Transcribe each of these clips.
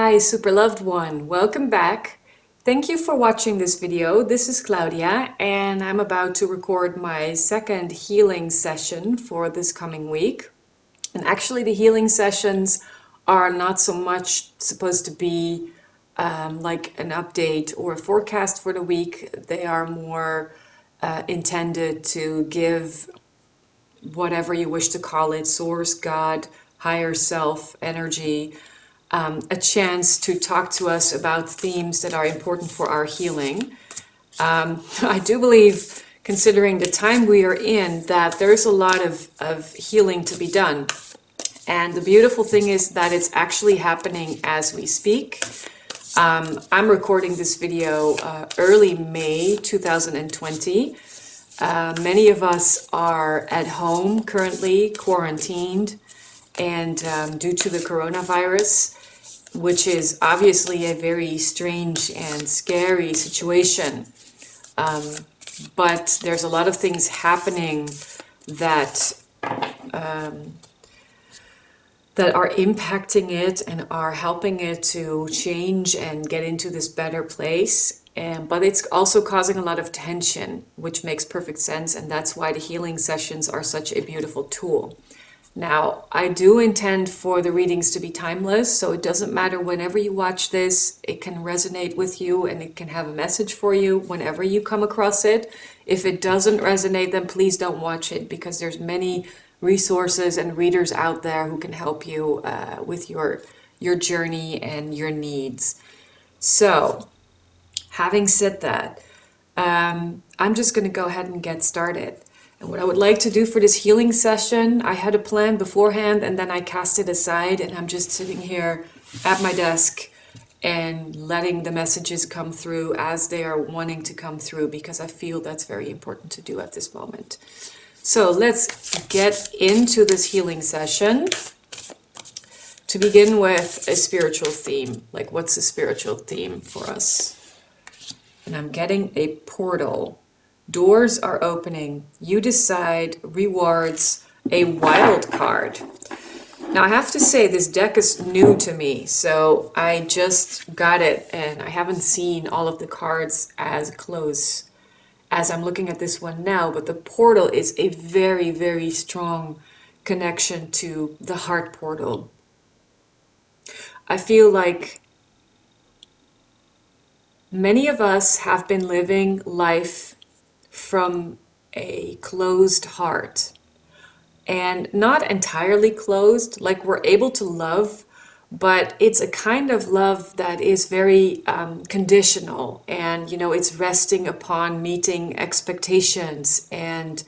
Hi, super loved one. Welcome back. Thank you for watching this video. This is Claudia, and I'm about to record my second healing session for this coming week. And actually, the healing sessions are not so much supposed to be like an update or a forecast for the week. They are more intended to give whatever you wish to call it, source, God, higher self, energy, a chance to talk to us about themes that are important for our healing. I do believe, considering the time we are in, that there's a lot of healing to be done. And the beautiful thing is that it's actually happening as we speak. I'm recording this video early May 2020. Many of us are at home currently, quarantined, and due to the coronavirus, which is obviously a very strange and scary situation. But there's a lot of things happening that that are impacting it and are helping it to change and get into this better place. But it's also causing a lot of tension, which makes perfect sense. And that's why the healing sessions are such a beautiful tool. Now, I do intend for the readings to be timeless, so it doesn't matter whenever you watch this, it can resonate with you and it can have a message for you whenever you come across it. If it doesn't resonate, then please don't watch it, because there's many resources and readers out there who can help you with your journey and your needs. So, having said that, I'm just going to go ahead and get started. And what I would like to do for this healing session, I had a plan beforehand and then I cast it aside, and I'm just sitting here at my desk and letting the messages come through as they are wanting to come through, because I feel that's very important to do at this moment. So let's get into this healing session. To begin with, a spiritual theme. Like, what's a spiritual theme for us? And I'm getting a portal. Doors are opening. You decide. Rewards. A wild card. Now I have to say, this deck is new to me, so I just got it and I haven't seen all of the cards as close as I'm looking at this one now, but the portal is a very, very strong connection to the heart portal. I feel like many of us have been living life from a closed heart, and not entirely closed, like we're able to love, but it's a kind of love that is very conditional, and it's resting upon meeting expectations and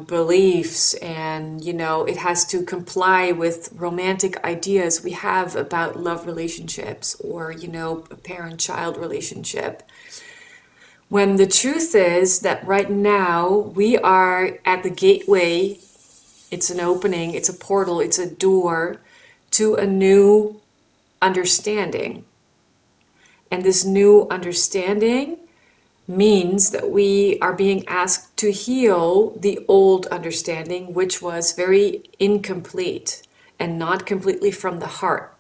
beliefs, and it has to comply with romantic ideas we have about love relationships, or a parent-child relationship. When the truth is that right now we are at the gateway. It's an opening, it's a portal, it's a door to a new understanding. And this new understanding means that we are being asked to heal the old understanding, which was very incomplete and not completely from the heart.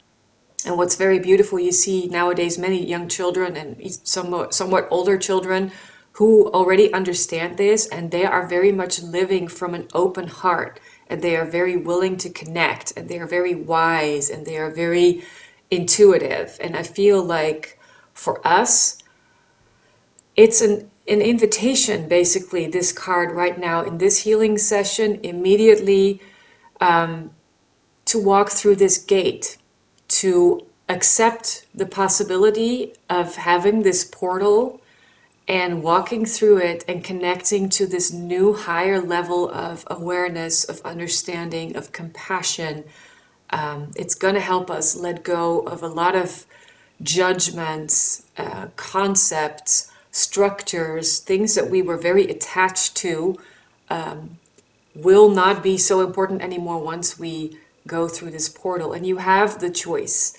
And what's very beautiful, you see nowadays many young children and somewhat older children who already understand this, and they are very much living from an open heart, and they are very willing to connect, and they are very wise, and they are very intuitive. And I feel like for us, it's an invitation, basically, this card right now in this healing session, immediately to walk through this gate, to accept the possibility of having this portal and walking through it and connecting to this new higher level of awareness, of understanding, of compassion. It's going to help us let go of a lot of judgments, concepts, structures, things that we were very attached to, will not be so important anymore once we go through this portal. And you have the choice.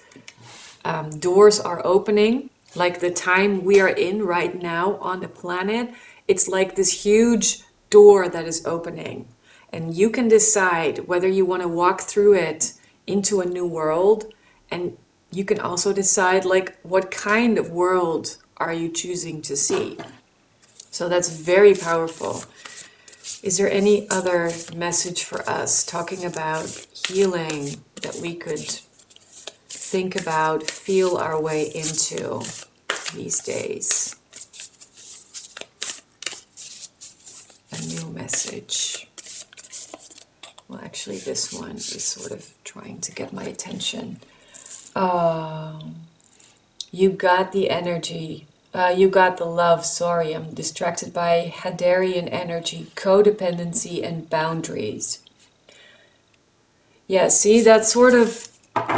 Doors are opening, like the time we are in right now on the planet. It's like this huge door that is opening, and you can decide whether you want to walk through it into a new world and You can also decide like what kind of world are you choosing to see. So that's very powerful. Is there any other message for us talking about healing that we could think about, feel our way into these days? A new message. Well, actually, this one is sort of trying to get my attention. You got the energy. You got the love. Sorry, I'm distracted by Hadarian energy, codependency, and boundaries. Yeah, see, that's sort of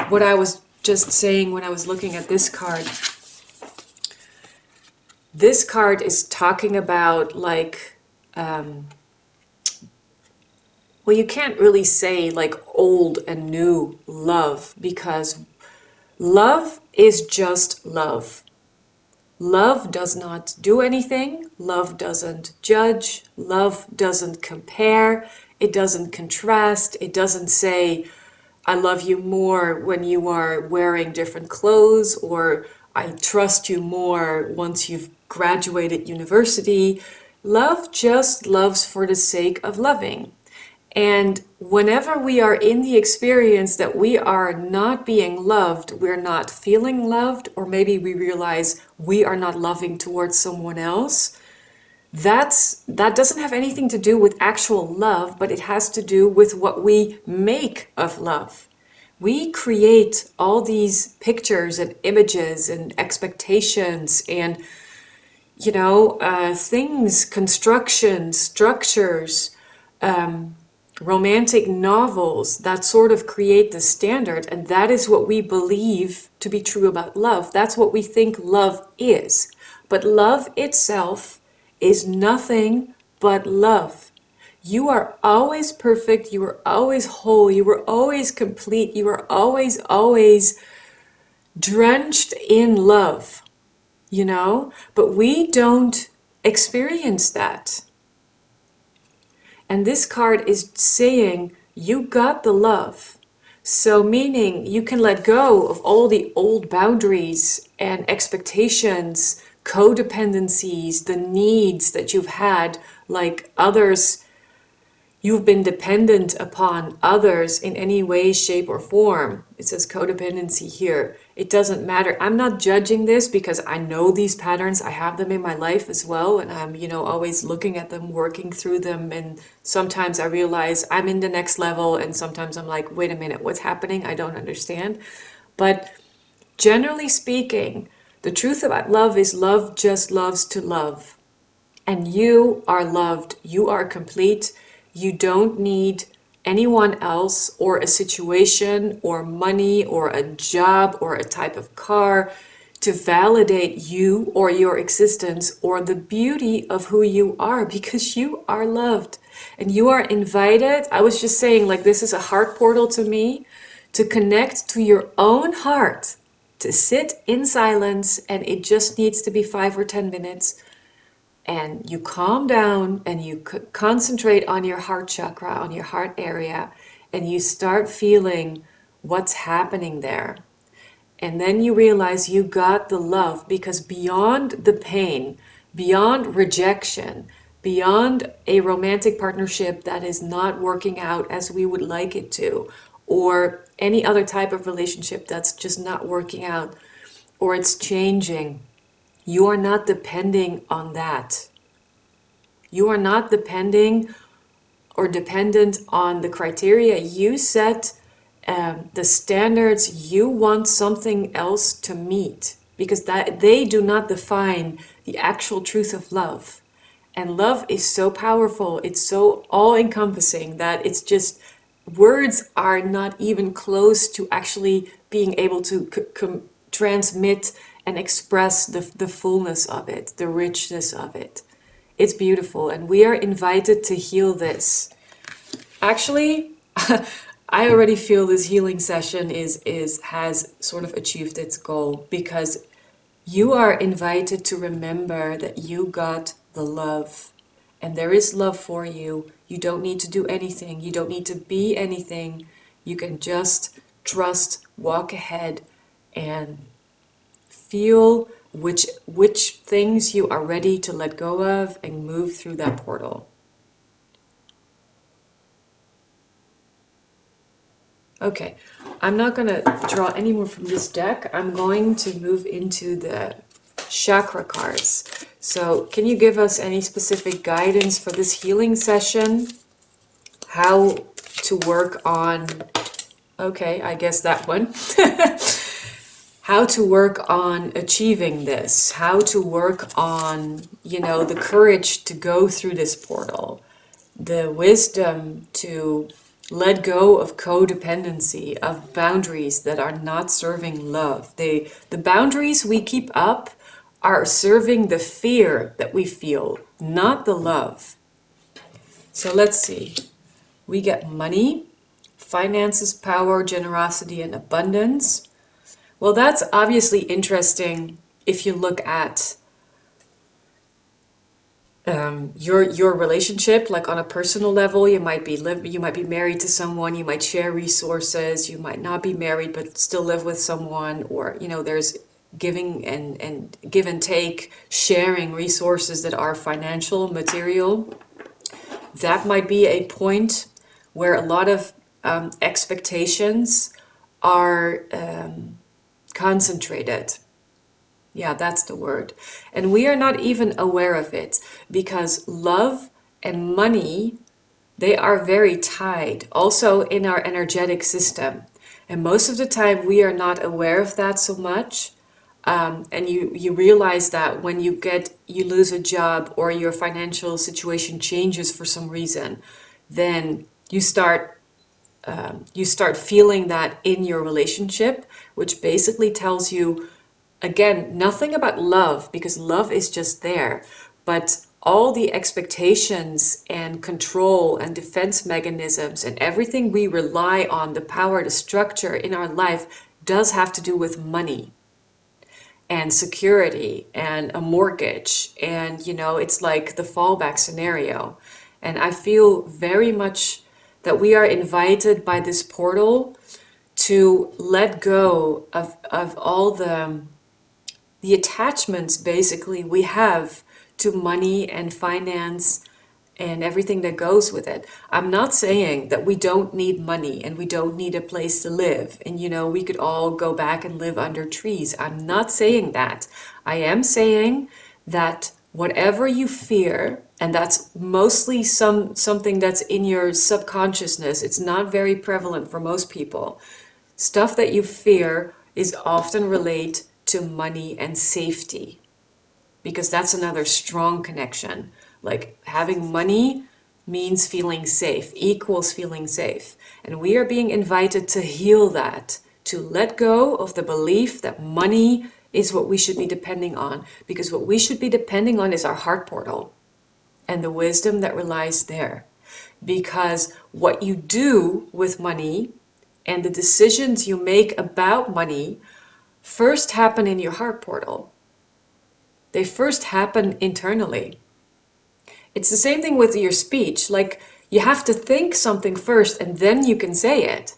what I was just saying when I was looking at this card. This card is talking about like, well, you can't really say like old and new love, because love is just love. Love does not do anything. Love doesn't judge. Love doesn't compare. It doesn't contrast. It doesn't say, I love you more when you are wearing different clothes, or I trust you more once you've graduated university. Love just loves for the sake of loving. And whenever we are in the experience that we are not being loved, we're not feeling loved, or maybe we realize we are not loving towards someone else, that doesn't have anything to do with actual love, but it has to do with what we make of love. We create all these pictures and images and expectations and, things, constructions, structures, romantic novels that sort of create the standard, and that is what we believe to be true about love. That's what we think love is. But love itself is nothing but love. You are always perfect, you are always whole, you are always complete, you are always drenched in love, But we don't experience that. And this card is saying, you got the love. So meaning you can let go of all the old boundaries and expectations, codependencies, the needs that you've had, like others. You've been dependent upon others in any way, shape, or form. It says codependency here. It doesn't matter. I'm not judging this because I know these patterns. I have them in my life as well. And I'm, always looking at them, working through them. And sometimes I realize I'm in the next level. And sometimes I'm like, wait a minute, what's happening? I don't understand. But generally speaking, the truth about love is love just loves to love. And you are loved. You are complete. You don't need anyone else or a situation or money or a job or a type of car to validate you or your existence or the beauty of who you are, because you are loved and you are invited. I was just saying, like, this is a heart portal to me, to connect to your own heart, to sit in silence, and it just needs to be 5 or 10 minutes. And you calm down and you concentrate on your heart chakra, on your heart area, and you start feeling what's happening there. And then you realize you got the love, because beyond the pain, beyond rejection, beyond a romantic partnership that is not working out as we would like it to, or any other type of relationship that's just not working out, or it's changing, you are not depending on that. You are not depending or dependent on the criteria you set, the standards you want something else to meet, because that they do not define the actual truth of love. And love is so powerful, it's so all-encompassing that it's just, words are not even close to actually being able to transmit and express the fullness of it, the richness of it. It's beautiful, and we are invited to heal this. Actually, I already feel this healing session has sort of achieved its goal, because you are invited to remember that you got the love, and there is love for you. You don't need to do anything. You don't need to be anything. You can just trust, walk ahead, and feel which things you are ready to let go of and move through that portal. Okay, I'm not going to draw any more from this deck. I'm going to move into the chakra cards. So can you give us any specific guidance for this healing session? How to work on, okay, I guess that one. How to work on achieving this, how to work on, the courage to go through this portal, the wisdom to let go of codependency, of boundaries that are not serving love. The boundaries we keep up are serving the fear that we feel, not the love. So let's see. We get money, finances, power, generosity, and abundance. Well, that's obviously interesting if you look at your relationship, like on a personal level. You might be married to someone, you might share resources, you might not be married but still live with someone, or there's giving and give and take, sharing resources that are financial, material. That might be a point where a lot of expectations are concentrated. Yeah, that's the word. And we are not even aware of it, because love and money, they are very tied also in our energetic system. And most of the time we are not aware of that so much. And you realize that when you lose a job, or your financial situation changes for some reason, then you start feeling that in your relationship, which basically tells you, again, nothing about love, because love is just there, but all the expectations and control and defense mechanisms and everything we rely on, the power, the structure in our life, does have to do with money and security and a mortgage. And, it's like the fallback scenario. And I feel very much that we are invited by this portal to let go of all the attachments basically we have to money and finance and everything that goes with it. I'm not saying that we don't need money and we don't need a place to live and we could all go back and live under trees. I'm not saying that. I am saying that whatever you fear, and that's mostly something that's in your subconsciousness, it's not very prevalent for most people. Stuff that you fear is often related to money and safety, because that's another strong connection. Like, having money means feeling safe, equals feeling safe. And we are being invited to heal that, to let go of the belief that money is what we should be depending on, because what we should be depending on is our heart portal and the wisdom that relies there. Because what you do with money and the decisions you make about money first happen in your heart portal. They first happen internally. It's the same thing with your speech. Like, you have to think something first and then you can say it.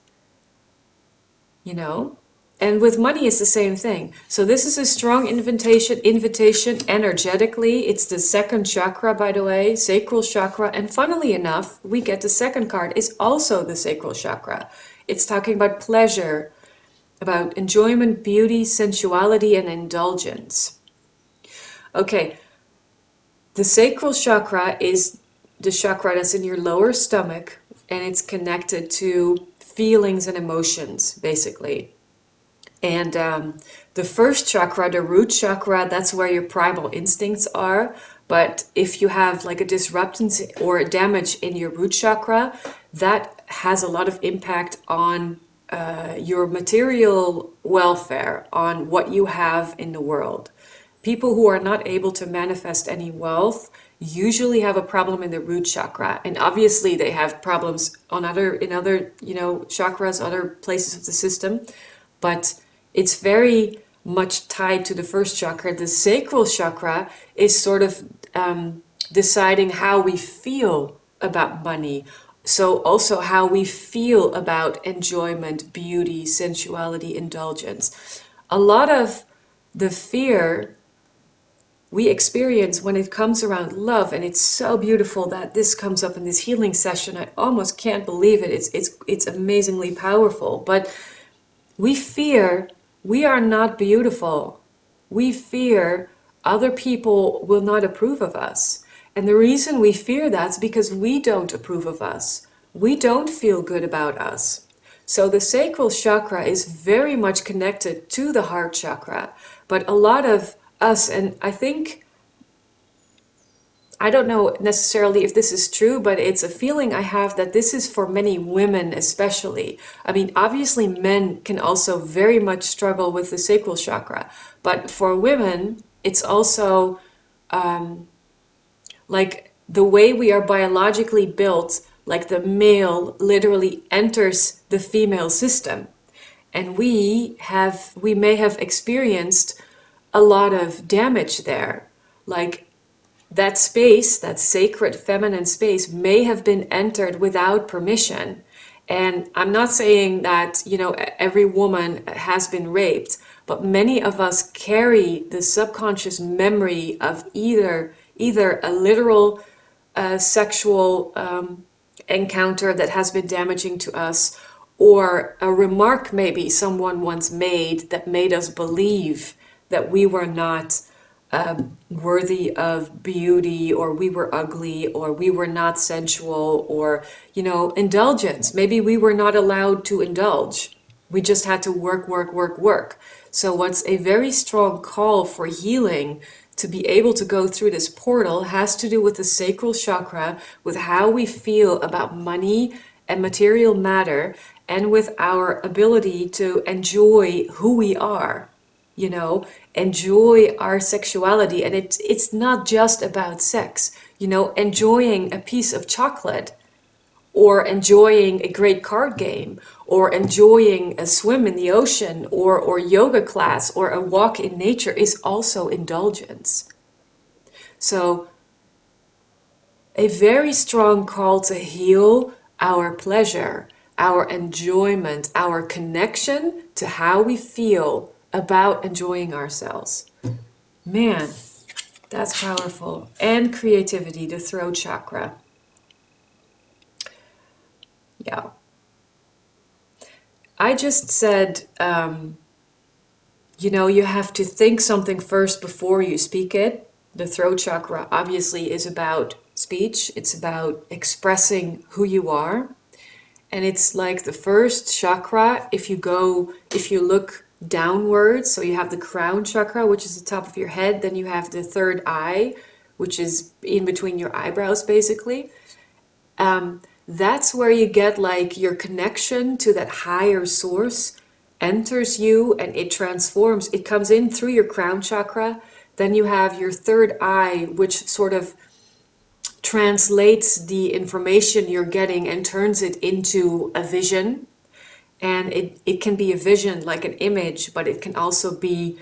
And with money, it's the same thing. So this is a strong invitation energetically. It's the second chakra, by the way, sacral chakra. And funnily enough, we get the second card is also the sacral chakra. It's talking about pleasure, about enjoyment, beauty, sensuality, and indulgence. Okay, the sacral chakra is the chakra that's in your lower stomach, and it's connected to feelings and emotions, basically. And the first chakra, the root chakra, that's where your primal instincts are. But if you have like a disruptance or a damage in your root chakra, that has a lot of impact on your material welfare, on what you have in the world. People who are not able to manifest any wealth usually have a problem in the root chakra, and obviously they have problems in other chakras, other places of the system, but it's very much tied to the first chakra. The sacral chakra is sort of deciding how we feel about money. So also how we feel about enjoyment, beauty, sensuality, indulgence. a lot of the fear we experience when it comes around love, and it's so beautiful that this comes up in this healing session. I almost can't believe it. It's amazingly powerful. But we fear we are not beautiful. We fear other people will not approve of us. And the reason we fear that's because we don't approve of us. We don't feel good about us. So the sacral chakra is very much connected to the heart chakra. But a lot of us, and I don't know necessarily if this is true, but it's a feeling I have that this is for many women especially. I mean, obviously men can also very much struggle with the sacral chakra, but for women, it's also like the way we are biologically built, like the male literally enters the female system. And we may have experienced a lot of damage there. Like that space, that sacred feminine space, may have been entered without permission. And I'm not saying that, every woman has been raped, but many of us carry the subconscious memory of either a literal sexual encounter that has been damaging to us, or a remark maybe someone once made that made us believe that we were not worthy of beauty, or we were ugly, or we were not sensual, or, indulgence. Maybe we were not allowed to indulge. We just had to work, work, work, work. So what's a very strong call for healing to be able to go through this portal has to do with the sacral chakra, with how we feel about money and material matter, and with our ability to enjoy who we are. Enjoy our sexuality. And it's not just about sex, enjoying a piece of chocolate, or enjoying a great card game, or enjoying a swim in the ocean, or yoga class, or a walk in nature is also indulgence. So a very strong call to heal our pleasure, our enjoyment, our connection to how we feel about enjoying ourselves. Man, that's powerful. And creativity, the throat chakra. Yeah. I just said, you have to think something first before you speak it. The throat chakra obviously is about speech. It's about expressing who you are. And it's like the first chakra, if you look downwards, so you have the crown chakra, which is the top of your head, then you have the third eye, which is in between your eyebrows, basically. That's where you get like your connection to that higher source enters you, and it transforms. It comes in through your crown chakra. Then you have your third eye, which sort of translates the information you're getting and turns it into a vision. And it can be a vision like an image, but it can also be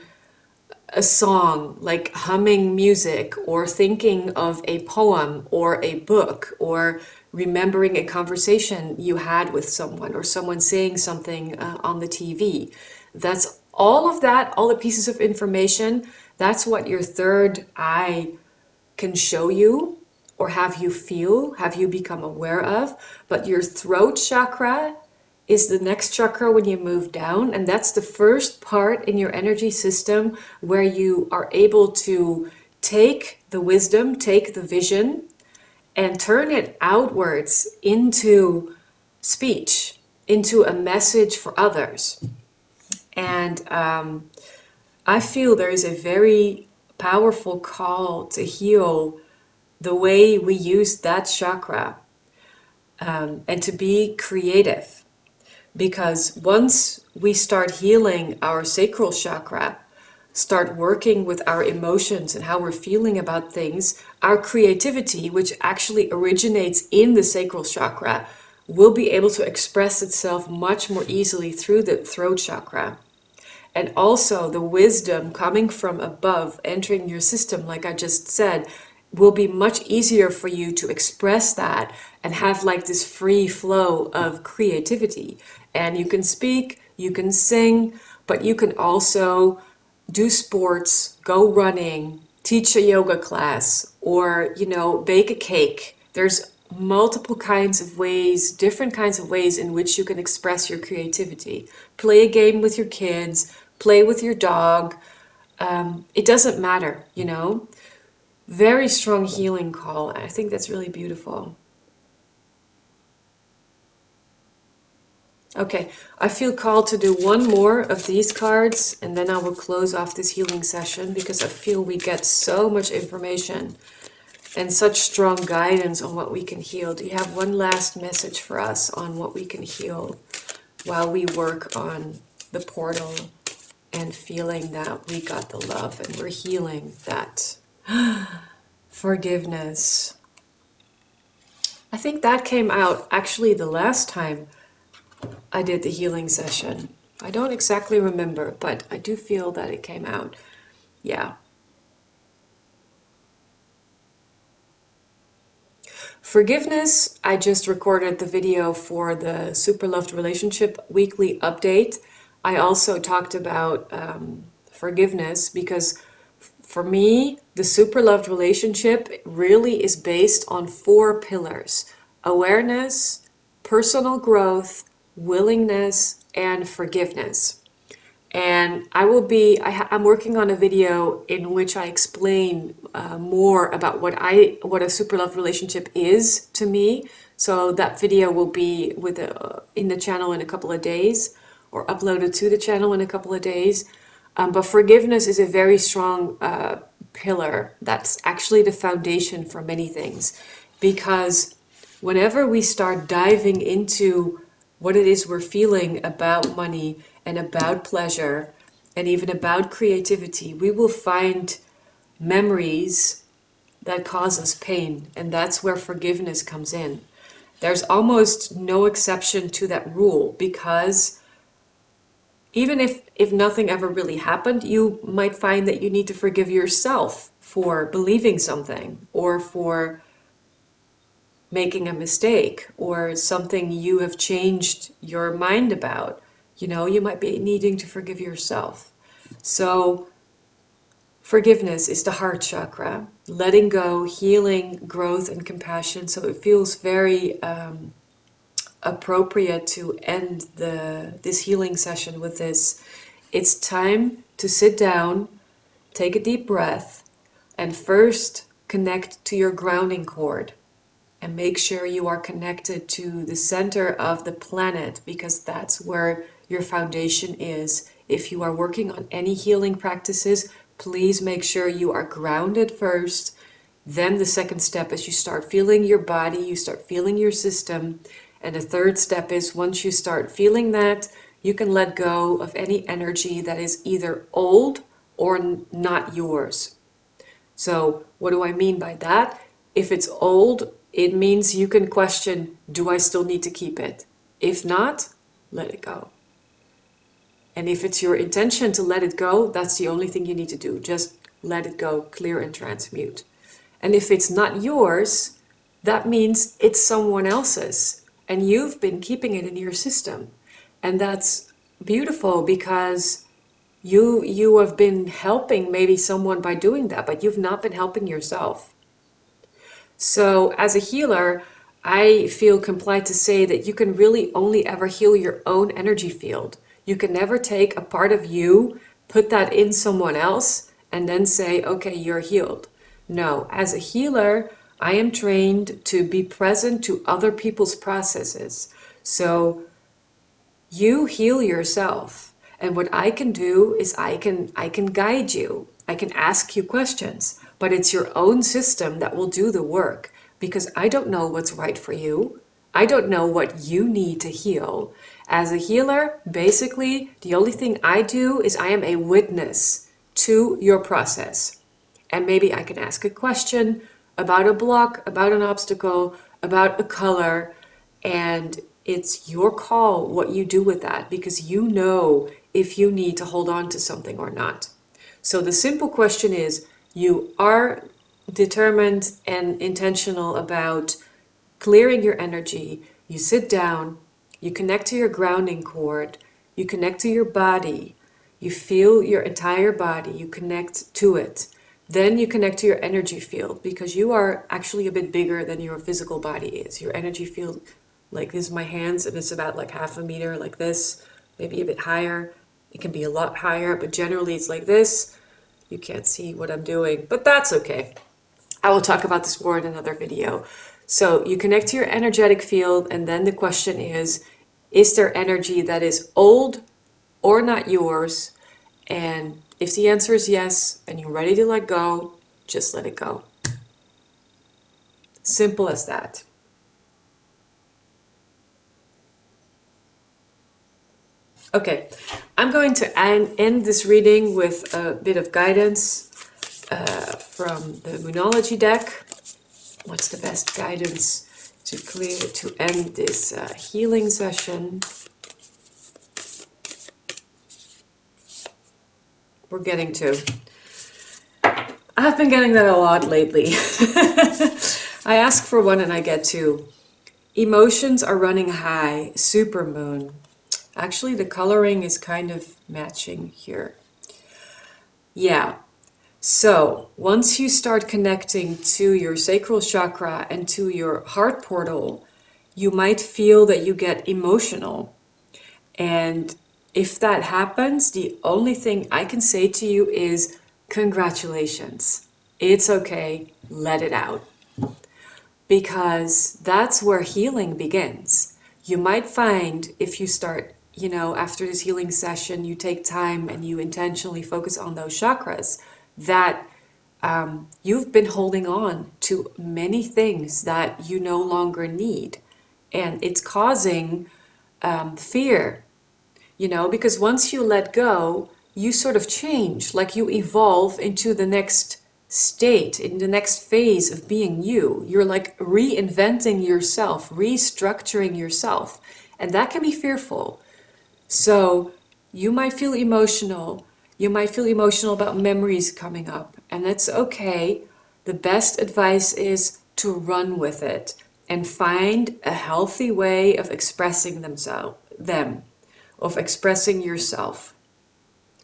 a song, like humming music, or thinking of a poem or a book, or remembering a conversation you had with someone, or someone saying something on the TV. That's all of that, all the pieces of information. That's what your third eye can show you, or have you become aware of. But your throat chakra is the next chakra when you move down, and that's the first part in your energy system where you are able to take the wisdom, take the vision, and turn it outwards into speech, into a message for others. And I feel there is a very powerful call to heal the way we use that chakra, and to be creative. Because once we start healing our sacral chakra, start working with our emotions and how we're feeling about things, our creativity, which actually originates in the sacral chakra, will be able to express itself much more easily through the throat chakra. And also the wisdom coming from above, entering your system, like I just said, will be much easier for you to express that and have like this free flow of creativity. And you can speak, you can sing, But you can also do sports, go running, teach a yoga class, or, bake a cake. There's multiple kinds of ways, different kinds of ways in which you can express your creativity. Play a game with your kids, play with your dog. It doesn't matter. Very strong healing call. I think that's really beautiful. Okay, I feel called to do one more of these cards and then I will close off this healing session because I feel we get so much information and such strong guidance on what we can heal. Do you have one last message for us on what we can heal while we work on the portal and feeling that we got the love and we're healing that forgiveness? I think that came out actually the last time I did the healing session. I don't exactly remember, but I do feel that it came out. Yeah. Forgiveness, I just recorded the video for the Super Loved Relationship weekly update. I also talked about forgiveness because for me, the Super Loved Relationship really is based on 4 pillars: awareness, personal growth, willingness, and forgiveness. And I'm working on a video in which I explain more about what a super love relationship is to me. So that video will be in the channel in a couple of days, or uploaded to the channel in a couple of days. But forgiveness is a very strong pillar. That's actually the foundation for many things, because whenever we start diving into what it is we're feeling about money and about pleasure and even about creativity, we will find memories that cause us pain. And that's where forgiveness comes in. There's almost no exception to that rule, because even if nothing ever really happened, you might find that you need to forgive yourself for believing something, or for making a mistake, or something you have changed your mind about. You might be needing to forgive yourself. So forgiveness is the heart chakra, letting go, healing, growth, and compassion. So it feels very appropriate to end this healing session with this. It's time to sit down, take a deep breath, and first connect to your grounding cord. And make sure you are connected to the center of the planet, because that's where your foundation is. If you are working on any healing practices, please make sure you are grounded first. Then the second step is you start feeling your body, you start feeling your system. And the third step is, once you start feeling that, you can let go of any energy that is either old or not yours. So what do I mean by that? If it's old, it means you can question, do I still need to keep it? If not, let it go. And if it's your intention to let it go, that's the only thing you need to do. Just let it go, clear and transmute. And if it's not yours, that means it's someone else's, and you've been keeping it in your system. And that's beautiful, because you have been helping maybe someone by doing that, but you've not been helping yourself. So as a healer, I feel compelled to say that you can really only ever heal your own energy field. You can never take a part of you, put that in someone else, and then say, okay, you're healed. No, as a healer, I am trained to be present to other people's processes. So you heal yourself. And what I can do is I can guide you. I can ask you questions, but it's your own system that will do the work, because I don't know what's right for you. I don't know what you need to heal. As a healer, basically, the only thing I do is I am a witness to your process. And maybe I can ask a question about a block, about an obstacle, about a color, and it's your call what you do with that, because you know if you need to hold on to something or not. So the simple question is, you are determined and intentional about clearing your energy. You sit down, you connect to your grounding cord, you connect to your body, You feel your entire body, you connect to it. Then you connect to your energy field, because you are actually a bit bigger than your physical body is. Your energy field, like this is my hands, and it's about like half a meter, like this, maybe a bit higher. It can be a lot higher, but generally it's like this. You can't see what I'm doing, but that's okay. I will talk about this more in another video. So you connect to your energetic field, and then the question is there energy that is old or not yours? And if the answer is yes, and you're ready to let go, just let it go. Simple as that. Okay, I'm going to end this reading with a bit of guidance from the Rhinology deck. What's the best guidance to end this healing session? We're getting to. I've been getting that a lot lately. I ask for one and I get two. Emotions are running high, supermoon. Actually, the coloring is kind of matching here. Yeah. So once you start connecting to your sacral chakra and to your heart portal, you might feel that you get emotional. And if that happens, the only thing I can say to you is congratulations. It's okay. Let it out. Because that's where healing begins. You might find if you start, after this healing session, you take time and you intentionally focus on those chakras, that you've been holding on to many things that you no longer need. And it's causing fear, because once you let go, you sort of change, like you evolve into the next state, in the next phase of being you. You're like reinventing yourself, restructuring yourself. And that can be fearful. So you might feel emotional. You might feel emotional about memories coming up. And that's okay. The best advice is to run with it and find a healthy way of expressing of expressing yourself,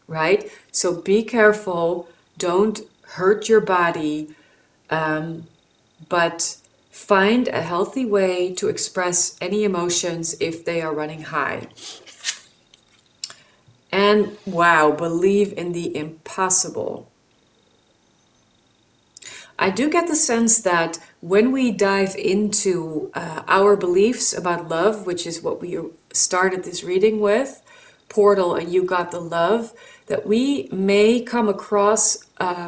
right? So be careful. Don't hurt your body, but find a healthy way to express any emotions if they are running high. And wow, believe in the impossible. I do get the sense that when we dive into our beliefs about love, which is what we started this reading with, portal, and you got the love, that we may come across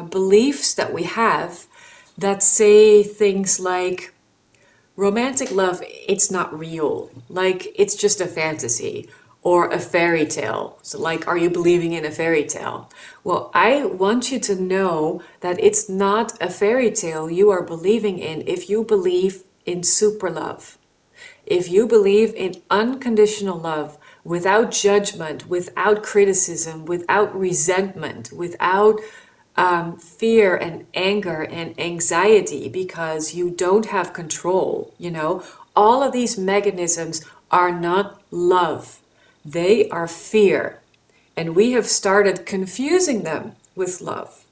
beliefs that we have that say things like, romantic love, it's not real. Like, it's just a fantasy or a fairy tale. So like, are you believing in a fairy tale? Well, I want you to know that it's not a fairy tale you are believing in if you believe in super love. If you believe in unconditional love, without judgment, without criticism, without resentment, without fear and anger and anxiety because you don't have control, all of these mechanisms are not love. They are fear. And we have started confusing them with love.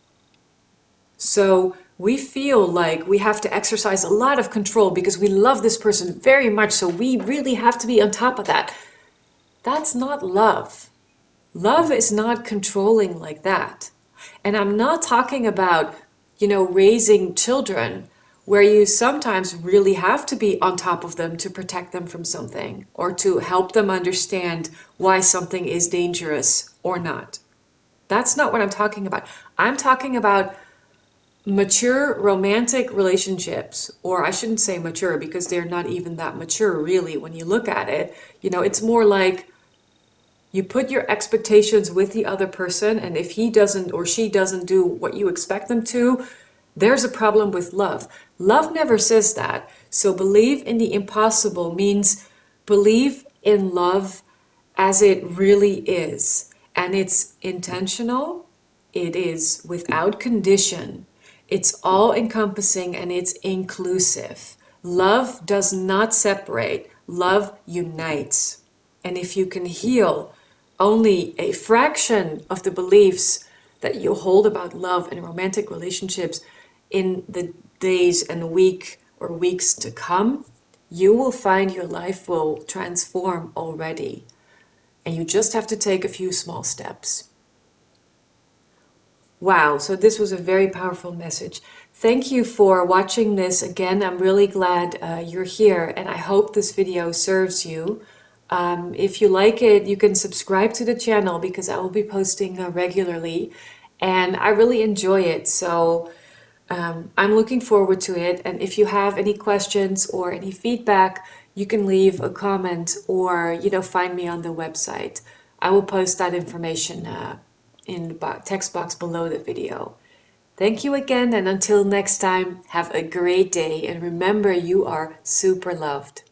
So we feel like we have to exercise a lot of control because we love this person very much, so we really have to be on top of that. That's not love. Love is not controlling like that. And I'm not talking about, raising children where you sometimes really have to be on top of them to protect them from something or to help them understand why something is dangerous or not. That's not what I'm talking about. I'm talking about mature romantic relationships, or I shouldn't say mature because they're not even that mature really when you look at it. It's more like you put your expectations with the other person, and if he doesn't or she doesn't do what you expect them to, there's a problem with love. Love never says that. So believe in the impossible means believe in love as it really is. And it's intentional. It is without condition. It's all encompassing and it's inclusive. Love does not separate. Love unites. And if you can heal only a fraction of the beliefs that you hold about love and romantic relationships in the days and weeks to come, you will find your life will transform already. And you just have to take a few small steps. Wow, so this was a very powerful message. Thank you for watching this again. I'm really glad you're here, and I hope this video serves you. If you like it, you can subscribe to the channel because I will be posting regularly, and I really enjoy it. So I'm looking forward to it. And if you have any questions or any feedback, you can leave a comment or find me on the website. I will post that information in the text box below the video. Thank you again, and until next time, have a great day, and remember, you are super loved.